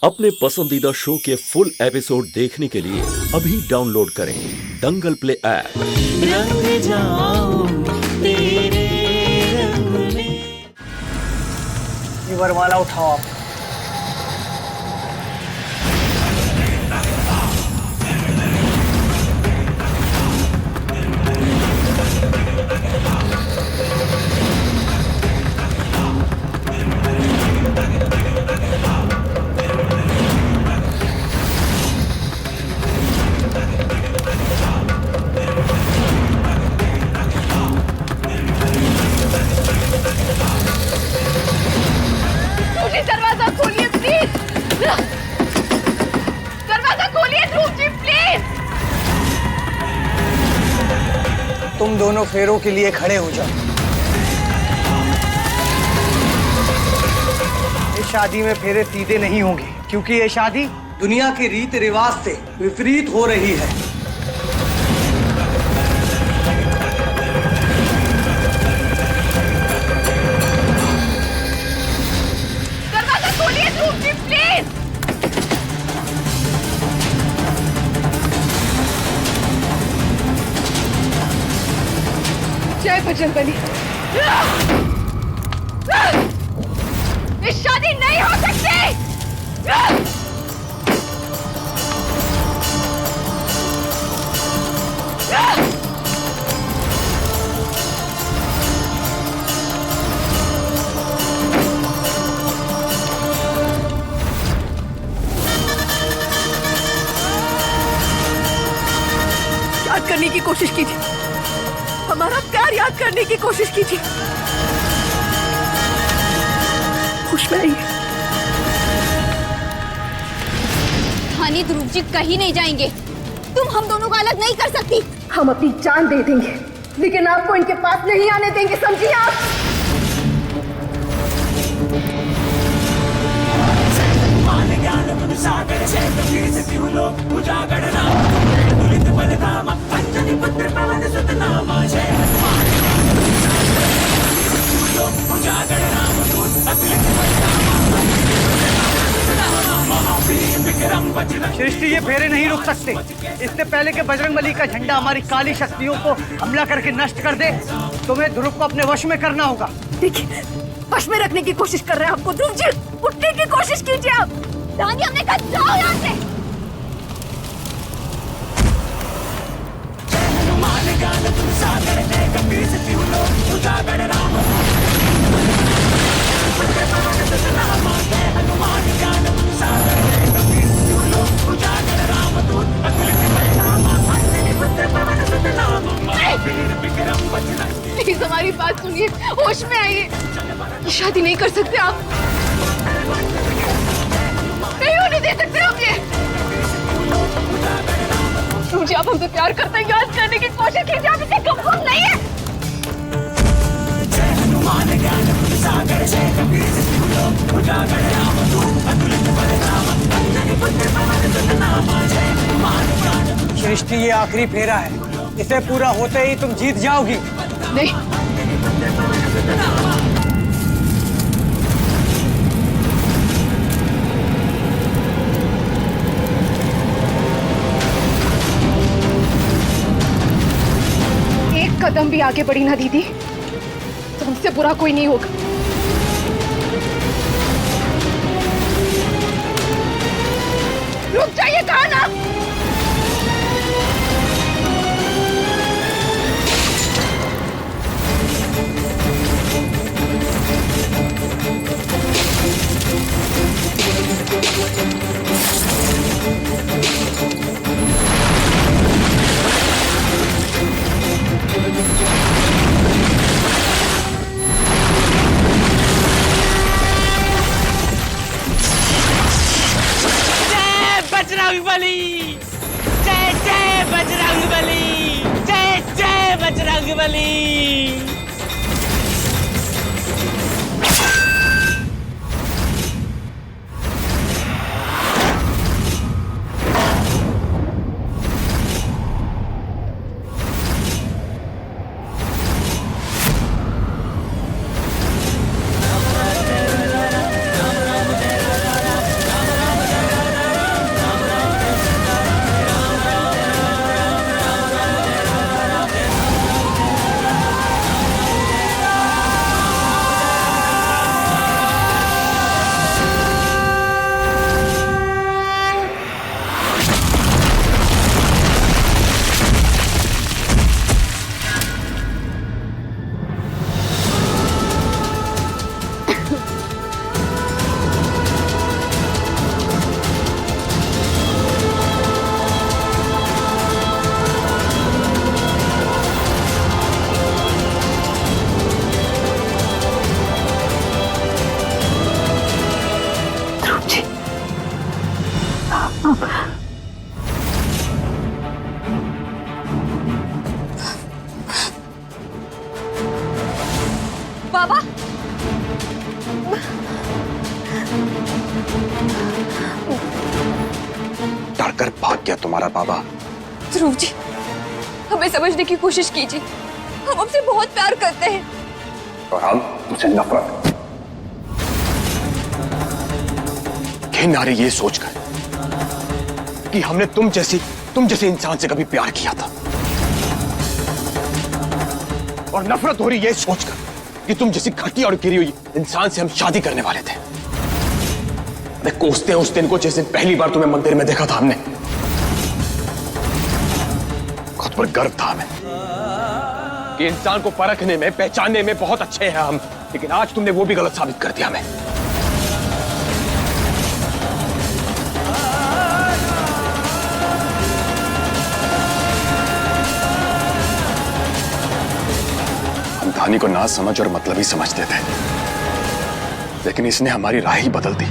अपने पसंदीदा शो के फुल एपिसोड देखने के लिए अभी डाउनलोड करें दंगल प्ले ऐप। रंग जाऊं तेरे रंग में। ये वरमाला उठाओ आप। दरवाजा खोलिए प्लीज। दरवाजा खोलिए ध्रुव जी प्लीज। तुम दोनों फेरों के लिए खड़े हो जाओ। इस शादी में फेरे सीधे नहीं होंगे क्योंकि ये शादी दुनिया के रीति रिवाज से विपरीत हो रही है। जय बजरंगबली। ये शादी नहीं हो सकती। याद करने की कोशिश कीजिए, हमारा प्यार याद करने की कोशिश कीजिए। खुश में आइए। हानि ध्रुव जी कहीं नहीं जाएंगे। तुम हम दोनों को अलग नहीं कर सकती। हम अपनी जान दे देंगे लेकिन आपको इनके पास नहीं आने देंगे, समझिए आप। सृष्टि, ये फेरे नहीं रुक सकते। इससे पहले कि बजरंगबली का झंडा हमारी काली शक्तियों को हमला करके नष्ट कर दे, तुम्हें ध्रुव को अपने वश में करना होगा। देखिए, वश में रखने की कोशिश कर रहे हैं आपको। ध्रुव जी, उठने की कोशिश कीजिए आप। रानी, हमने कहा जाओ यहाँ से। प्लीज हमारी बात सुनिए, होश में आइए। ये शादी नहीं कर सकते आप, नहीं होने दे सकते आप ये। मुझे आप हमसे प्यार करते हैं, याद करने की कोशिश कीजिए। आप इसे कबूल नहीं है। सृष्टि, ये आखिरी फेरा है। इसे पूरा होते ही तुम जीत जाओगी। नहीं, एक कदम भी आगे बढ़ी ना दीदी तो हमसे बुरा कोई नहीं होगा। रुक जाइए, कहा ना। बजरंगबली, जय जय बजरंगबली, जय जय बजरंगबली। बाबा, डरकर भाग गया तुम्हारा बाबा। ध्रुव जी, हमें समझने की कोशिश कीजिए। हम आपसे बहुत प्यार करते हैं। और हम तुमसे नफरत। घिन आ रही ये सोचकर कि हमने तुम जैसे इंसान से कभी प्यार किया था, और नफरत हो रही ये सोचकर कि तुम जैसी घटी और गिरी हुई इंसान से हम शादी करने वाले थे। मैं कोसते उस दिन को जिस दिन पहली बार तुम्हें मंदिर में देखा था हमने। खुद पर गर्व था हमें कि इंसान को परखने में, पहचानने में बहुत अच्छे हैं हम, लेकिन आज तुमने वो भी गलत साबित कर दिया हमें। हम धानी को ना समझ और मतलबी समझते थे, लेकिन इसने हमारी राह ही बदल दी।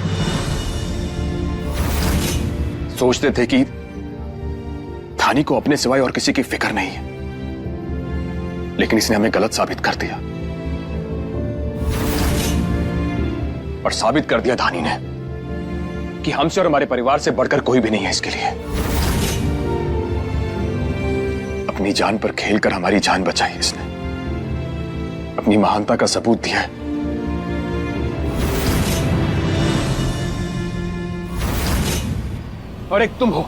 सोचते थे कि धानी को अपने सिवाय और किसी की फिक्र नहीं है, लेकिन इसने हमें गलत साबित कर दिया। और साबित कर दिया धानी ने कि हमसे और हमारे परिवार से बढ़कर कोई भी नहीं है इसके लिए। अपनी जान पर खेलकर हमारी जान बचाई इसने, अपनी महानता का सबूत दिया है। और एक तुम हो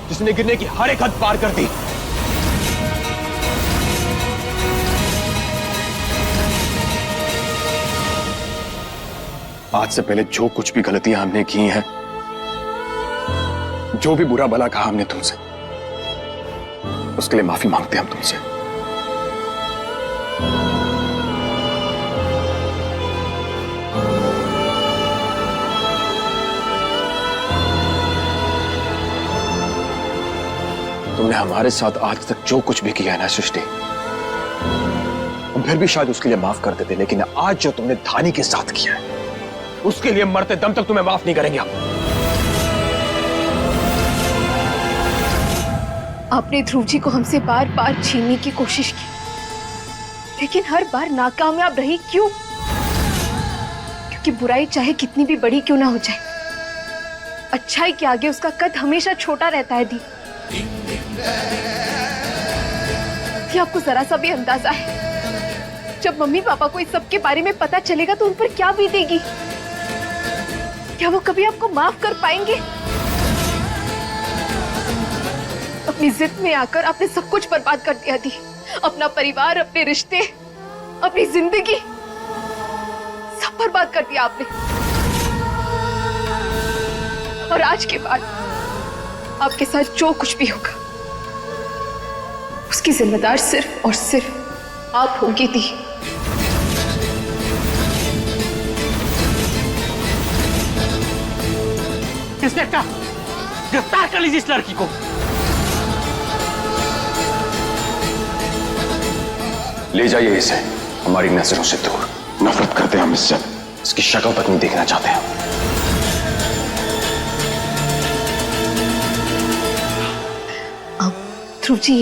जिसने गिरने की हर एक हद पार कर दी। आज से पहले जो कुछ भी गलतियां हमने की हैं, जो भी बुरा भला कहा हमने तुमसे, उसके लिए माफी मांगते हैं हम तुमसे। तुमने हमारे साथ आज तक जो कुछ भी किया है ना सृष्टि, हम फिर भी शायद उसके लिए माफ कर देते, लेकिन आज जो तुमने धानी के साथ किया है, उसके लिए मरते दम तक तुम्हें माफ नहीं करेंगे हम। आपने ध्रुव जी को हमसे बार बार छीनने की कोशिश की, लेकिन हर बार नाकामयाब रही। क्यों? क्योंकि बुराई चाहे कितनी भी बड़ी क्यों ना हो जाए, अच्छाई के आगे उसका कद हमेशा छोटा रहता है। दी आपको जरा सा भी अंदाजा है जब मम्मी पापा को इस सब के बारे में पता चलेगा तो उन पर क्या बीतेगी? क्या वो कभी आपको माफ कर पाएंगे? अपनी जिद में आकर आपने सब कुछ बर्बाद कर दिया। दी अपना परिवार, अपने रिश्ते, अपनी जिंदगी सब बर्बाद कर दिया आपने। और आज के बाद आपके साथ जो कुछ भी होगा उसकी जिम्मेदार सिर्फ और सिर्फ आप होंगे। दी इंस्पेक्टर, गिरफ्तार कर लीजिए इस लड़की को। ले जाइए इसे हमारी नजरों से दूर। नफरत करते हैं हम इससे, इसकी शक्ल तक नहीं देखना चाहते हम। ध्रुव जी,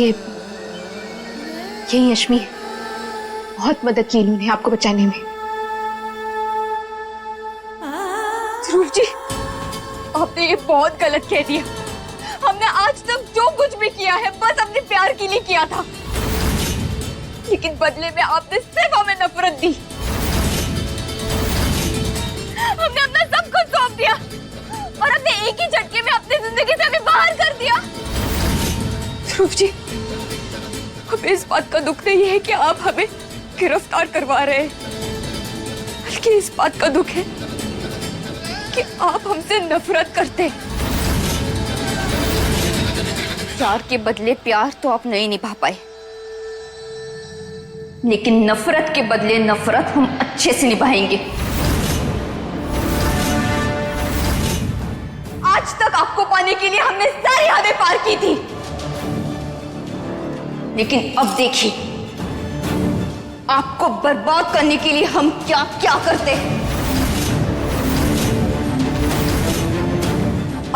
यही अश्मी बहुत मदद की इन्होंने आपको बचाने में। ध्रुव जी, आपने ये बहुत गलत कह दिया। हमने आज तक जो कुछ भी किया है बस अपने प्यार के लिए किया था, लेकिन बदले में आपने सिर्फ हमें नफरत दी। हमने अपना सब कुछ सौंप दिया और हमने एक ही झटके में अपनी जिंदगी से हमें बाहर कर दिया। ध्रुव जी, हमें इस बात का दुख नहीं है कि आप हमें गिरफ्तार करवा रहे हैं, बल्कि इस बात का दुख है कि आप हमसे नफरत करते हैं। प्यार के बदले प्यार तो आप नहीं निभा पाए, लेकिन नफरत के बदले नफरत हम अच्छे से निभाएंगे। आज तक आपको पाने के लिए हमने सारी हदें पार की थी, लेकिन अब देखिए आपको बर्बाद करने के लिए हम क्या क्या करते हैं।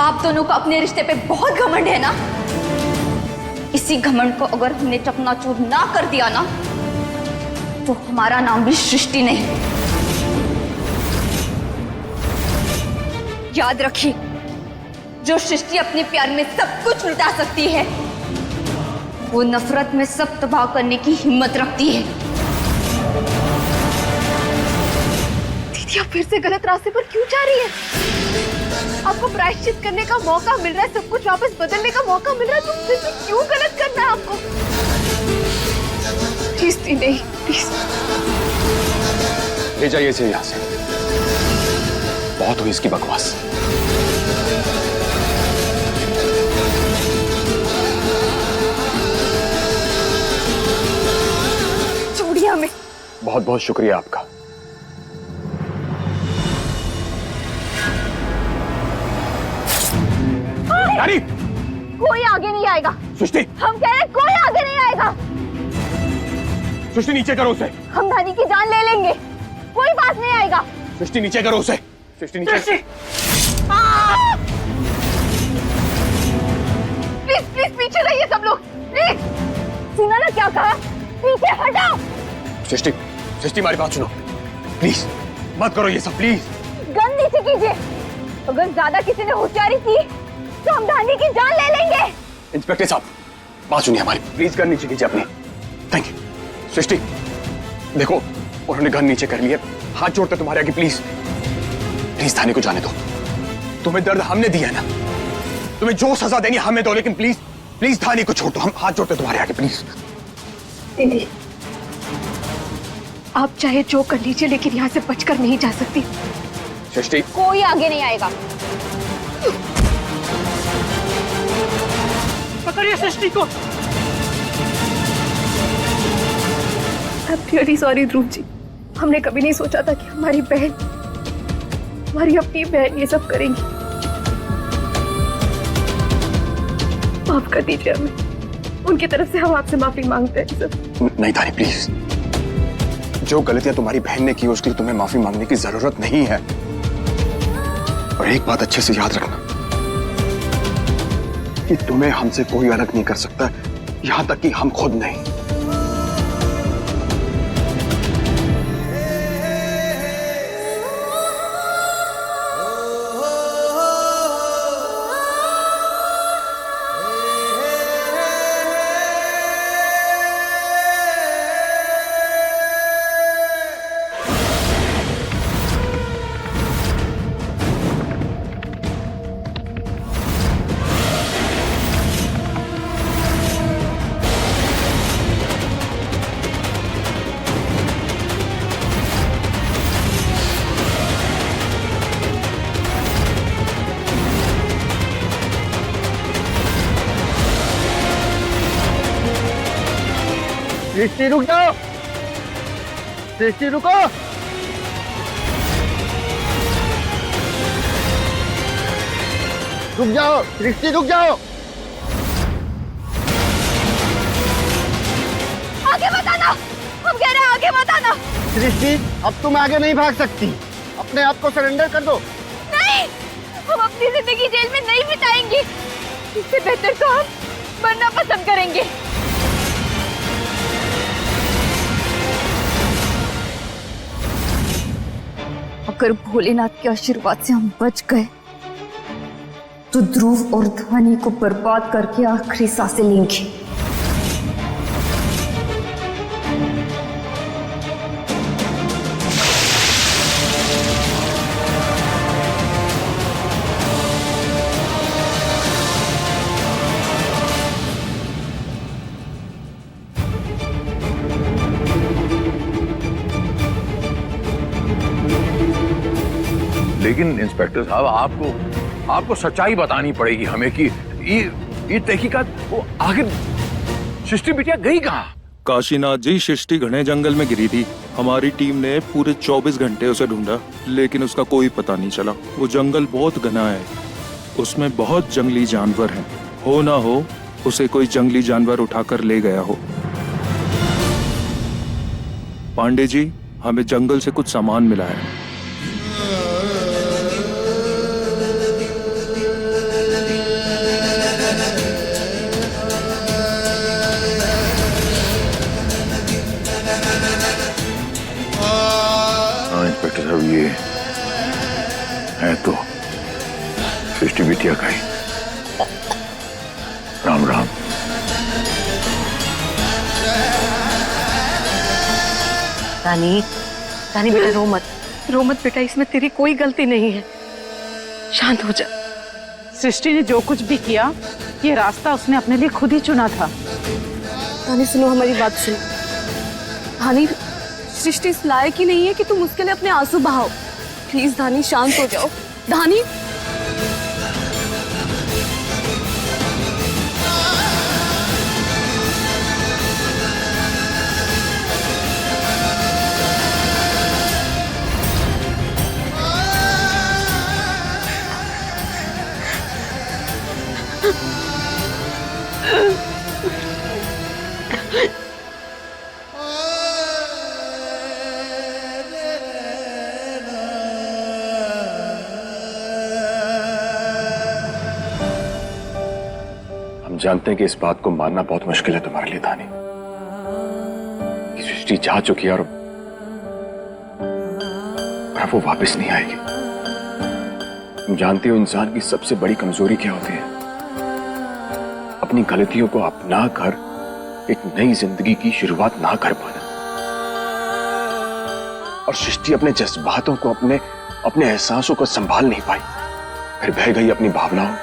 आप दोनों को अपने रिश्ते पे बहुत घमंड है ना? इसी घमंड को अगर हमने चकनाचूर ना कर दिया ना, तो हमारा नाम भी सृष्टि नहीं। याद रखिए, जो सृष्टि अपने प्यार में सब कुछ लुटा सकती है, वो नफरत में सब तबाह करने की हिम्मत रखती है। दीदी, आप फिर से गलत रास्ते पर क्यों जा रही है? आपको प्रायश्चित करने का मौका मिल रहा है, सब कुछ वापस बदलने का मौका मिल रहा है, तो फिर से क्यों गलत करना है आपको? प्लीज नहीं, प्लीज। ले जाइए इसे यहाँ से। बहुत हुई इसकी बकवास। छोड़िए हमें। बहुत बहुत शुक्रिया आपका। नारी! कोई आगे नहीं आएगा। सृष्टि! हम कह रहे कोई आगे नहीं आएगा। सृष्टि, नीचे करो उसे। हम धानी की जान ले लेंगे, कोई बात नहीं आएगा। सृष्टि, नीचे करो उसे। सृष्टि, नीचे। प्लीज प्लीज पीछे रहिए सब लोग, प्लीज। सुना ना क्या कहा? पीछे हटाओ। सृष्टि, सृष्टि, हमारी बात सुनो प्लीज। मत करो ये सब, प्लीज। गन नीचे कीजिए। अगर ज्यादा किसी ने होशियारी की तो हम धानी की जान ले लेंगे। इंस्पेक्टर साहब, बात सुनिए हमारी, प्लीज गन नीचे कीजिए अपनी। Thank you. सृष्टि, देखो उन्होंने गन नीचे कर लिया, हाथ जोड़ते तुम्हारे आगे, प्लीज प्लीज थाने को जाने दो। तुम्हें दर्द हमने दिया है ना, तुम्हें जो सजा देनी हमें दो, लेकिन प्लीज प्लीज थाने को छोड़ दो। हम हाथ जोड़ते तुम्हारे आगे, प्लीज। दीदी, आप चाहे जो कर लीजिए, लेकिन यहाँ से बचकर नहीं जा सकती। सृष्टि, कोई आगे नहीं आएगा। पकड़िए सृष्टि को। I'm really sorry Dhruv ji, हमने कभी नहीं सोचा था कि हमारी बहन, हमारी अपनी बहन ये सब करेंगी। माफ कर दीजिए हमें, उनकी तरफ से हम आपसे माफी मांगते हैं सर। नहीं थानी, प्लीज। जो गलतियां तुम्हारी बहन ने की उसके लिए तुम्हें माफी मांगने की जरूरत नहीं है। और एक बात अच्छे से याद रखना कि तुम्हें हमसे कोई अलग नहीं कर सकता, यहां तक कि हम खुद नहीं। सृष्टि रुक जाओ, सृष्टि रुको। रुक जाओ सृष्टि, रुक जाओ। आगे मत आना, हम कह रहे हैं आगे मत आना। सृष्टि, अब तुम आगे नहीं भाग सकती, अपने आप को सरेंडर कर दो। नहीं, हम अपनी जिंदगी जेल में नहीं बिताएंगे, इससे बेहतर तो हम मरना पसंद करेंगे। अगर भोलेनाथ के आशीर्वाद से हम बच गए तो ध्रुव और धानी को बर्बाद करके आखिरी सांसें लेंगे। लेकिन इंस्पेक्टर साहब, आपको सच्चाई बतानी पड़ेगी हमें कि ये तहकीकात वो आखिर सृष्टि बिटिया गई कहाँ? काशीनाथ जी, सृष्टि घने जंगल में गिरी थी। हमारी टीम ने पूरे 24 घंटे उसे ढूंढा, लेकिन उसका कोई पता नहीं चला। वो जंगल बहुत घना है, उसमें बहुत जंगली जानवर हैं। हो ना हो उसे कोई जंगली जानवर उठाकर ले गया हो। पांडे जी, हमें जंगल से कुछ सामान मिला है। बिटिया का ही। राम राम। रानी, रानी बेटा रो मत बेटा, इसमें तेरी कोई गलती नहीं है। शांत हो जा। सृष्टि ने जो कुछ भी किया, ये रास्ता उसने अपने लिए खुद ही चुना था। धानी सुनो, हमारी बात सुनो। धानी, सृष्टि इस लायक ही नहीं है कि तुम उसके लिए अपने आंसू बहाओ। प्लीज धानी, शांत हो जाओ। धानी, हम जानते हैं कि इस बात को मानना बहुत मुश्किल है तुम्हारे लिए धानी, कि सृष्टि जा चुकी है और अब वो वापस नहीं आएगी। तुम जानते हो इंसान की सबसे बड़ी कमजोरी क्या होती है? अपनी गलतियों को अपना कर एक नई जिंदगी की शुरुआत ना कर पाना। और सृष्टि अपने जज्बातों को, अपने एहसासों को संभाल नहीं पाई, फिर बह गई अपनी भावनाओं,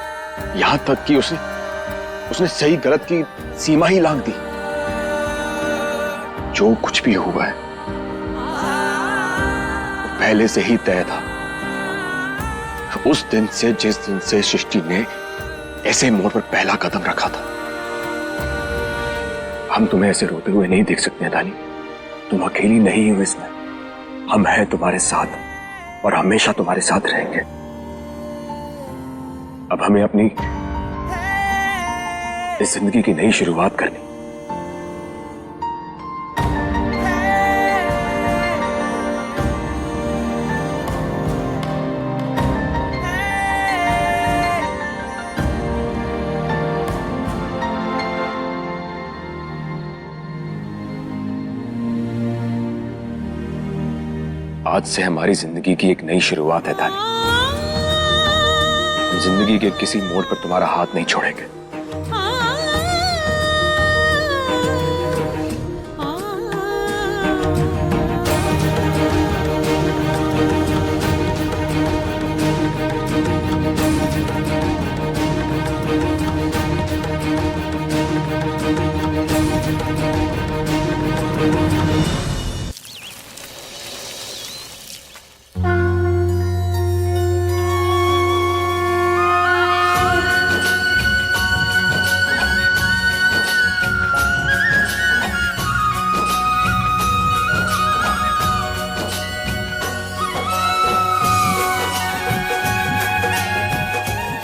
यहां तक कि उसने सही गलत की सीमा ही लांघ दी। जो कुछ भी हुआ है वो पहले से ही तय था। उस दिन से, जिस दिन से सृष्टि ने ऐसे मोड़ पर पहला कदम रखा था। हम तुम्हें ऐसे रोते हुए नहीं देख सकते धानी। तुम अकेली नहीं हो इसमें। हम हैं तुम्हारे साथ और हमेशा तुम्हारे साथ रहेंगे। अब हमें अपनी इस जिंदगी की नई शुरुआत करनी। आज से हमारी जिंदगी की एक नई शुरुआत है धानी। हम जिंदगी के किसी मोड़ पर तुम्हारा हाथ नहीं छोड़ेंगे।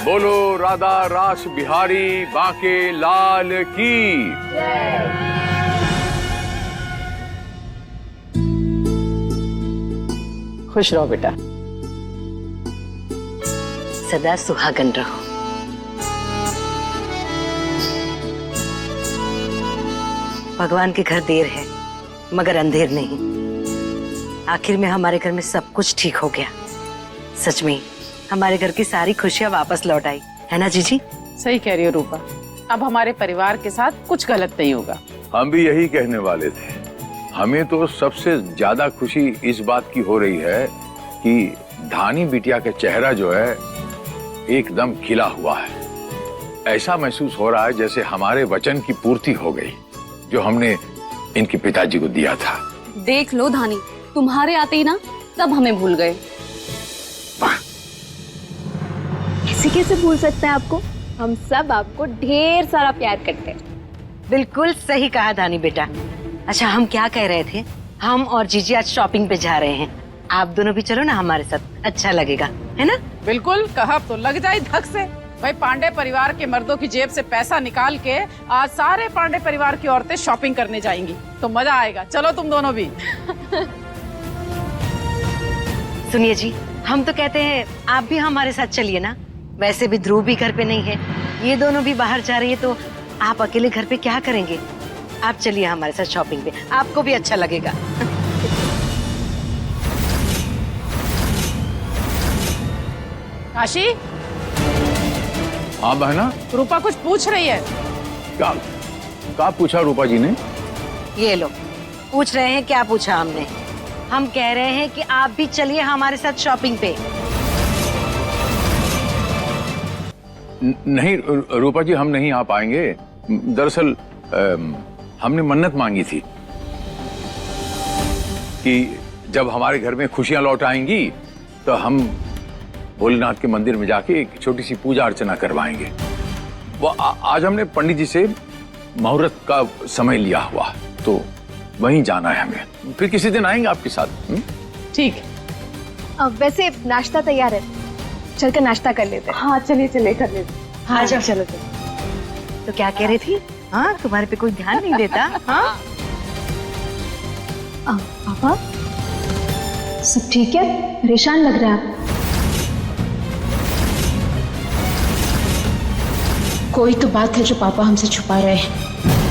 बोलो राधा रास बिहारी बांके लाल की। खुश रहो बेटा। सदा सुहागन रहो। भगवान के घर देर है मगर अंधेर नहीं। आखिर में हमारे घर में सब कुछ ठीक हो गया। सच में हमारे घर की सारी खुशियां वापस लौट आई, है ना जीजी? सही कह रही हो रूपा। अब हमारे परिवार के साथ कुछ गलत नहीं होगा। हम भी यही कहने वाले थे। हमें तो सबसे ज्यादा खुशी इस बात की हो रही है कि धानी बिटिया का चेहरा जो है एकदम खिला हुआ है। ऐसा महसूस हो रहा है जैसे हमारे वचन की पूर्ति हो गई जो हमने इनके पिताजी को दिया था। देख लो धानी, तुम्हारे आते ही ना सब हमें भूल गए। कैसे भूल सकते हैं आपको? हम सब आपको ढेर सारा प्यार करते हैं। बिल्कुल सही कहा धानी बेटा। अच्छा, हम क्या कह रहे थे? हम और जीजी आज शॉपिंग पे जा रहे हैं। आप दोनों भी चलो ना हमारे साथ, अच्छा लगेगा, है ना? बिल्कुल, कहा तो लग जाए धक से। भाई, पांडे परिवार के मर्दों की जेब से पैसा निकाल के आज सारे पांडे परिवार की औरतें शॉपिंग करने जाएंगी, तो मजा आएगा। चलो तुम दोनों भी। सुनिए जी, हम तो कहते हैं आप भी हमारे साथ चलिए ना। वैसे भी ध्रुव भी घर पे नहीं है, ये दोनों भी बाहर जा रही है, तो आप अकेले घर पे क्या करेंगे? आप चलिए हमारे साथ शॉपिंग पे, आपको भी अच्छा लगेगा। काशी, हाँ बहना, रूपा कुछ पूछ रही है। क्या पूछा रूपा जी ने? ये लो, पूछ रहे हैं क्या पूछा हमने। हम कह रहे हैं कि आप भी चलिए हमारे साथ शॉपिंग पे। नहीं रूपा जी, हम नहीं आ पाएंगे। दरअसल हमने मन्नत मांगी थी कि जब हमारे घर में खुशियां लौट आएंगी तो हम भोलेनाथ के मंदिर में जाके एक छोटी सी पूजा अर्चना करवाएंगे। वो आज हमने पंडित जी से मुहूर्त का समय लिया हुआ, तो वहीं जाना है हमें। फिर किसी दिन आएंगे आपके साथ। ठीक। अब वैसे नाश्ता तैयार है, चलकर नाश्ता कर लेते हैं। हाँ चलिए चलिए कर लेते। हाँ चलो चलो। तो क्या कह रही थी? हाँ, तुम्हारे पे कोई ध्यान नहीं देता। हाँ पापा सब ठीक है? परेशान लग रहा है आप। कोई तो बात है जो पापा हमसे छुपा रहे हैं।